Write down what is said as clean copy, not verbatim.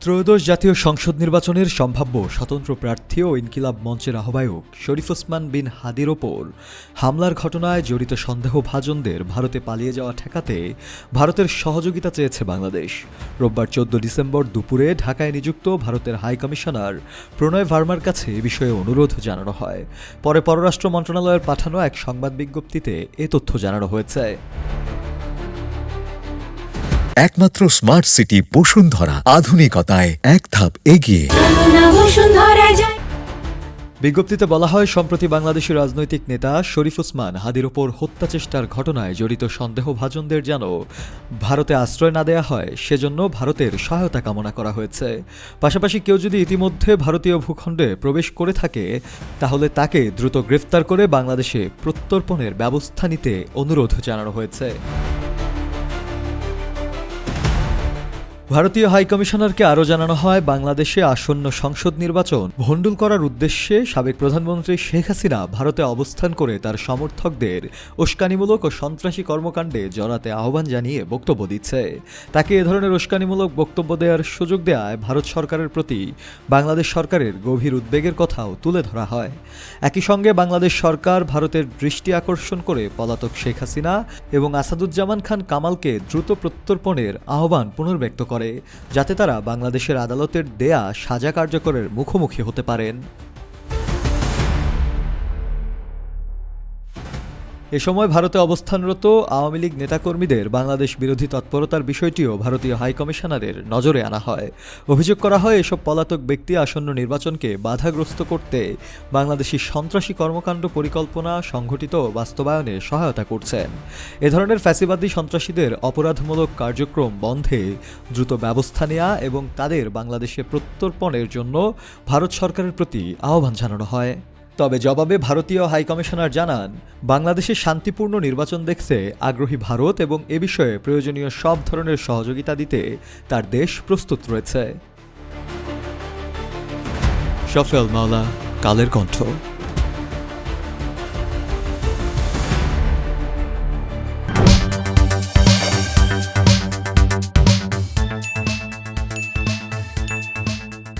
ত্রয়োদশ জাতীয় সংসদ নির্বাচনের সম্ভাব্য স্বতন্ত্র প্রার্থী ও ইনকিলাব মঞ্চের আহ্বায়ক শরীফ ওসমান বিন হাদির ওপর হামলার ঘটনায় জড়িত সন্দেহভাজনদের ভারতে পালিয়ে যাওয়া ঠেকাতে ভারতের সহযোগিতা চেয়েছে বাংলাদেশ। রোববার 14 ডিসেম্বর দুপুরে ঢাকায় নিযুক্ত ভারতের হাইকমিশনার প্রণয় ভার্মার কাছে এ বিষয়ে অনুরোধ জানানো হয়। পরে পররাষ্ট্র মন্ত্রণালয়ের পাঠানো এক সংবাদ বিজ্ঞপ্তিতে এ তথ্য জানানো হয়েছে। একমাত্র স্মার্ট সিটি বসুন্ধরা, আধুনিকতায় এক ধাপ এগিয়ে। বিজ্ঞপ্তিতে বলা হয়, সম্প্রতি বাংলাদেশের রাজনৈতিক নেতা শরীফ ওসমান হাদির ওপর হত্যা চেষ্টার ঘটনায় জড়িত সন্দেহভাজনদের যেন ভারতে আশ্রয় না দেয়া হয় সেজন্য ভারতের সহায়তা কামনা করা হয়েছে। পাশাপাশি কেউ যদি ইতিমধ্যে ভারতীয় ভূখণ্ডে প্রবেশ করে থাকে তাহলে তাকে দ্রুত গ্রেফতার করে বাংলাদেশে প্রত্যর্পণের ব্যবস্থা নিতে অনুরোধ জানানো হয়েছে। ভারতীয় হাইকমিশনারকে আরও জানানো হয়, বাংলাদেশে আসন্ন সংসদ নির্বাচন ভণ্ডুল করার উদ্দেশ্যে সাবেক প্রধানমন্ত্রী শেখ হাসিনা ভারতে অবস্থান করে তার সমর্থকদের উস্কানিমূলক ও সন্ত্রাসী কর্মকাণ্ডে জড়াতে আহ্বান জানিয়ে বক্তব্য দিচ্ছে। তাকে এ ধরনের উস্কানিমূলক বক্তব্য দেওয়ার সুযোগ দেওয়ায় ভারত সরকারের প্রতি বাংলাদেশ সরকারের গভীর উদ্বেগের কথাও তুলে ধরা হয়। একই সঙ্গে বাংলাদেশ সরকার ভারতের দৃষ্টি আকর্ষণ করে পলাতক শেখ হাসিনা এবং আসাদুজ্জামান খান কামালকে দ্রুত প্রত্যর্পণের আহ্বান পুনর্ব্যক্ত করে যাতে তারা বাংলাদেশের আদালতের দেয়া সাজা কার্যকরের মুখোমুখি হতে পারেন। এ সময় ভারতে অবস্থানরত আওয়ামী লীগ নেতাকর্মীদের বাংলাদেশ বিরোধী তৎপরতার বিষয়টিও ভারতীয় হাইকমিশনারের নজরে আনা হয়। অভিযোগ করা হয়, এসব পলাতক ব্যক্তি আসন্ন নির্বাচনকে বাধাগ্রস্ত করতে বাংলাদেশি সন্ত্রাসী কর্মকাণ্ড পরিকল্পনা সংঘটিত ও বাস্তবায়নে সহায়তা করছেন। এ ধরনের ফ্যাসিবাদী সন্ত্রাসীদের অপরাধমূলক কার্যক্রম বন্ধে দ্রুত ব্যবস্থা নেওয়া এবং তাদের বাংলাদেশে প্রত্যর্পণের জন্য ভারত সরকারের প্রতি আহ্বান জানানো হয়। তবে জবাবে ভারতীয় হাইকমিশনার জানান, বাংলাদেশে শান্তিপূর্ণ নির্বাচন দেখতে আগ্রহী ভারত এবং এ বিষয়ে প্রয়োজনীয় সব ধরনের সহযোগিতা দিতে তার দেশ প্রস্তুত রয়েছে। শফিউল মাওলা, কালের কণ্ঠ।